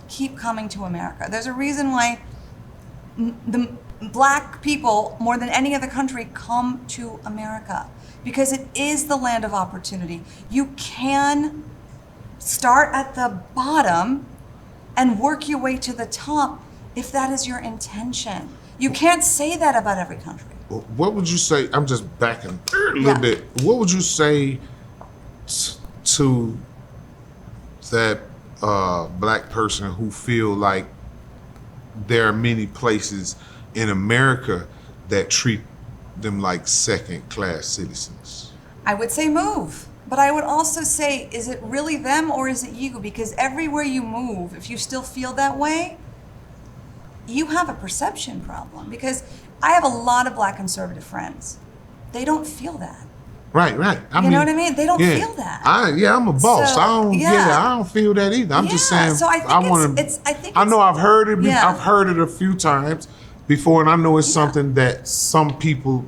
keep coming to America. There's a reason why the Black people, more than any other country, come to America. Because it is the land of opportunity. You can start at the bottom and work your way to the top if that is your intention. You can't say that about every country. What would you say? I'm just backing a little bit. What would you say to that Black person who feel like there are many places in America that treat them like second-class citizens? I would say move. But I would also say, is it really them or is it you? Because everywhere you move, if you still feel that way, you have a perception problem. Because I have a lot of Black conservative friends. They don't feel that. Right. You know what I mean? They don't feel that. I'm a boss. So, I don't feel that either. I'm just saying. So I think I know I've heard it. Yeah. I've heard it a few times before, and I know it's something that some people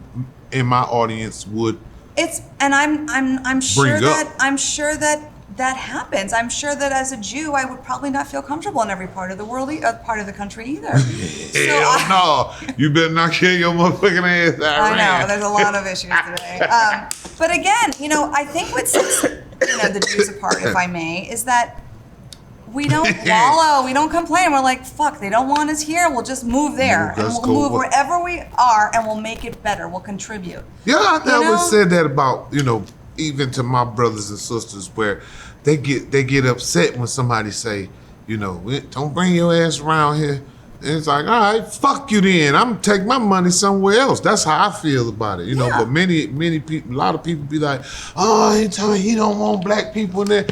in my audience would. I'm sure that that happens. I'm sure that as a Jew, I would probably not feel comfortable in every part of the world, part of the country either. Hell no! You better not kill your motherfucking ass. I know there's a lot of issues today. But again, I think what sets the Jews apart, if I may, is that we don't wallow, we don't complain. We're like, fuck, they don't want us here. We'll just move there, and we'll move wherever we are, and we'll make it better. We'll contribute. Yeah, I always said that about even to my brothers and sisters, where they get upset when somebody say, don't bring your ass around here. And it's like, all right, fuck you then. I'm gonna take my money somewhere else. That's how I feel about it, But many people, a lot of people be like, oh, he told me he don't want black people in there.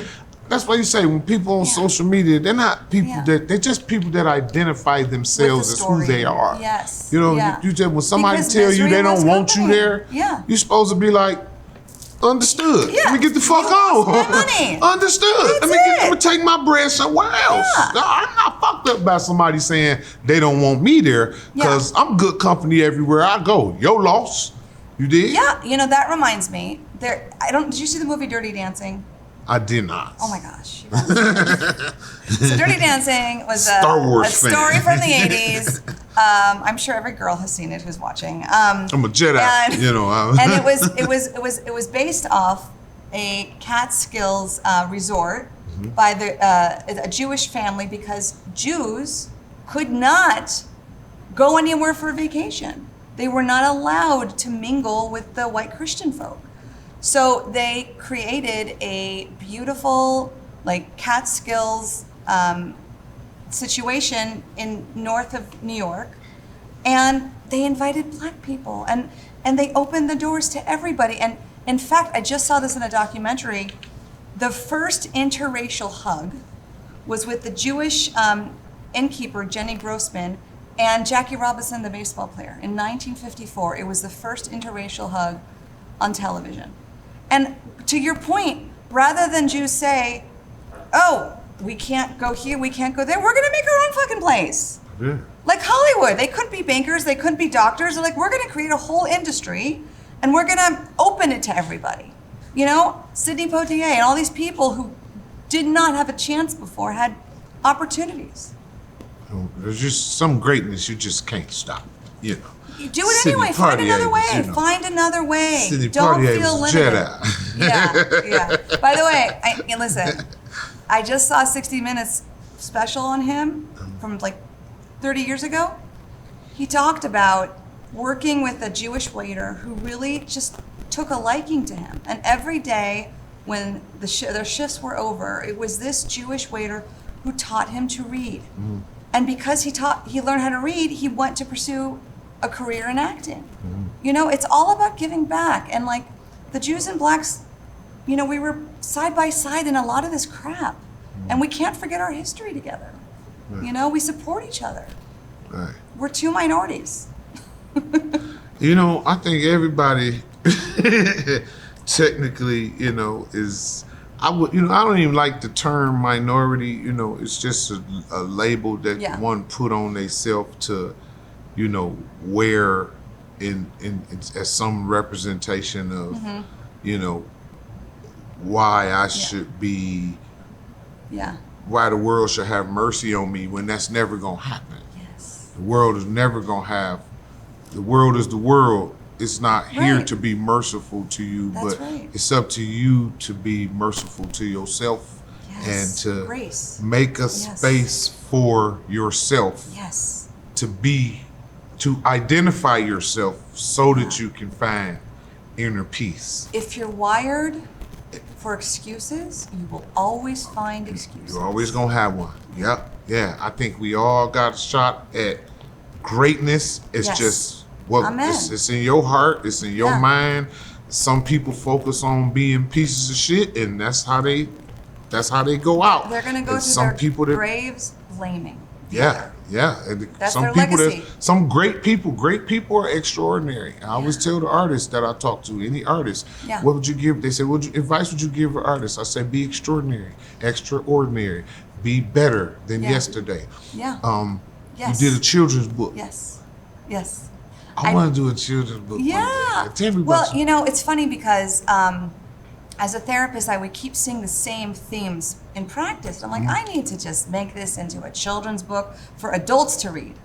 That's why you say when people on social media, they're not people they're just people that identify themselves as who they are. Yes. You just when somebody tell you they don't want you there, you're supposed to be like, understood. Yeah. Let me get the fuck on. My money. Understood. Let me take my bread somewhere else. Yeah. No, I'm not fucked up by somebody saying they don't want me there, because I'm good company everywhere I go. Your loss. You did? Yeah. That reminds me. Did you see the movie Dirty Dancing? I did not. Oh my gosh. So Dirty Dancing was a story from the 80s. I'm sure every girl has seen it who's watching. I'm a Jedi, and it was based off a Catskills resort by a Jewish family, because Jews could not go anywhere for a vacation. They were not allowed to mingle with the white Christian folk. So they created a beautiful, Catskills situation in north of New York, and they invited black people, and they opened the doors to everybody. And in fact, I just saw this in a documentary. The first interracial hug was with the Jewish innkeeper, Jenny Grossman, and Jackie Robinson, the baseball player. In 1954, it was the first interracial hug on television. And to your point, rather than Jews say, oh, we can't go here, we can't go there, we're gonna make our own fucking place. Yeah. Like Hollywood, they couldn't be bankers, they couldn't be doctors. They're like, we're gonna create a whole industry and we're gonna open it to everybody. Sidney Poitier and all these people who did not have a chance before had opportunities. There's just some greatness you just can't stop, You do it anyway. Find another way. Find another way. Don't feel limited. Jedi. Yeah. By the way, listen. I just saw a 60 Minutes special on him from 30 years ago. He talked about working with a Jewish waiter who really just took a liking to him. And every day when their shifts were over, it was this Jewish waiter who taught him to read. Mm-hmm. And because he learned how to read, he went to pursue a career in acting. Mm-hmm. It's all about giving back. And the Jews and blacks, we were side by side in a lot of this crap. Mm-hmm. And we can't forget our history together. Right. We support each other. Right. We're two minorities. I think everybody technically, is, I don't even like the term minority, it's just a label that one put on themselves to, wear in as some representation of, mm-hmm. Why I should be, why the world should have mercy on me, when that's never gonna happen. Yes. The world is never gonna have, the world is the world. It's not here to be merciful to you, but it's up to you to be merciful to yourself and to make a space for yourself to identify yourself so that you can find inner peace. If you're wired for excuses, you will always find excuses. You're always gonna have one. Yep. Yeah. I think we all got a shot at greatness. It's just it's in your heart, it's in your mind. Some people focus on being pieces of shit, and that's how they go out. They're gonna go to their graves blaming. Yeah. Yeah, and That's some their people, legacy. some great people are extraordinary. I always tell the artists that I talk to, any artist, Yeah. what would you give? They say, what advice would you give an artist? I say, be extraordinary, be better than yesterday. Yeah. You did a children's book. Yes. I want to do a children's book. Yeah. One day. Tell me Well, about you know, it's funny because as a therapist, I would keep seeing the same themes in practice. I'm like, I need to just make this into a children's book for adults to read.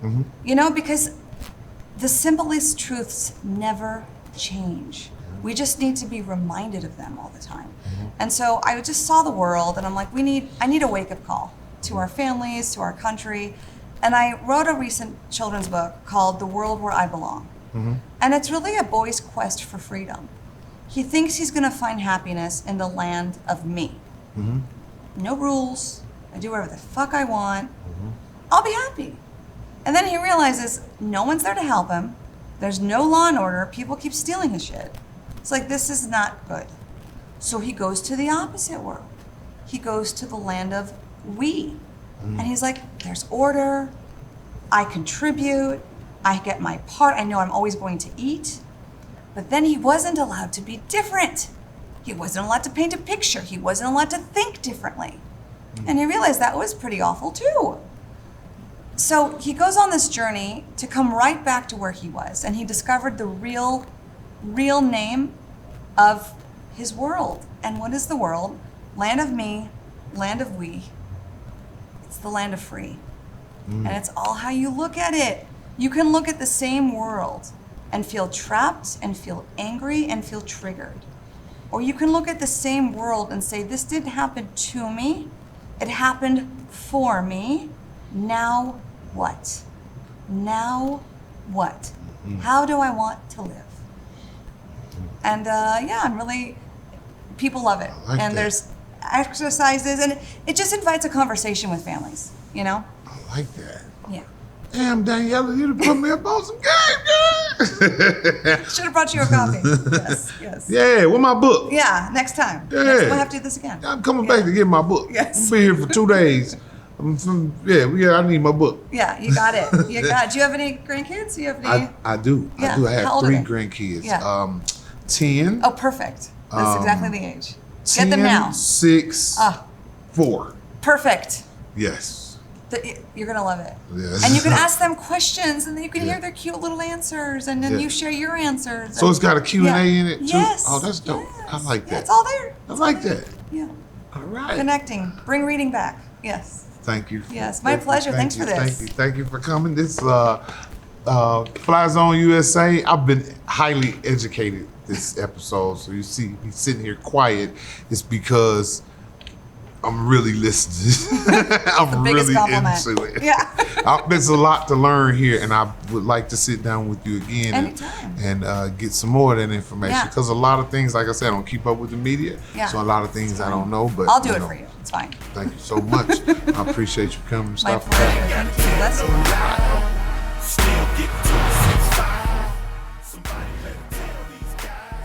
You know, because the simplest truths never change. We just need to be reminded of them all the time. And so I just saw the world, and I'm like, I need a wake-up call to our families, to our country. And I wrote a recent children's book called The World Where I Belong. And it's really a boy's quest for freedom. He thinks he's going to find happiness in the land of me. No rules. I do whatever the fuck I want. I'll be happy. And then he realizes no one's there to help him. There's no law and order. People keep stealing his shit. It's like, this is not good. So he goes to the opposite world. He goes to the land of we. And he's like, there's order. I contribute. I get my part. I know I'm always going to eat. But then he wasn't allowed to be different. He wasn't allowed to paint a picture. He wasn't allowed to think differently. And he realized that was pretty awful too. So he goes on this journey to come right back to where he was. And he discovered the real name of his world. And what is the world? Land of me, land of we. It's the land of free. And it's all how you look at it. You can look at the same world and feel trapped and feel angry and feel triggered. Or you can look at the same world and say, this didn't happen to me. It happened for me. Now what? Now what? How do I want to live? And I'm really, people love it. I like and that. There's exercises, and it just invites a conversation with families, you know? I like that. Yeah. Damn, Daniella, you done put me up on some game, Should have brought you a coffee. Yes. Yeah, with my book. Yeah, next time. Yeah. We'll have to do this again. I'm coming back to get my book. Yes. I'm be here for 2 days. I need my book. Yeah, you got it. Do you have any grandkids? Do you have any? I do. Yeah. I do. I How have old are 3 they? grandkids. Yeah. 10. Oh, perfect. That's exactly the age. 10, Get them now. 6, 4. Perfect. Yes. You're going to love it. Yes. And you can ask them questions, and then you can hear their cute little answers, and then you share your answers. So it's got a Q&A in it, too? Yes. Oh, that's dope. Yes. I like that. Yeah, it's all there. I like that. Yeah. All right. Connecting. Bring reading back. Yes. Thank you. Yes, my pleasure. Thanks for this. Thank you for coming. This FlyZoneUSA. I've been highly educated this episode. So you see me sitting here quiet. It's because I'm really listening. I'm really into it. Yeah. There's a lot to learn here, and I would like to sit down with you again Anytime. and get some more of that information. Because a lot of things, like I said, I don't keep up with the media. Yeah. So a lot of things I don't know. But I'll do it for you. It's fine. Thank you so much. I appreciate you coming. My pleasure. Thank you. Bless you. Still get to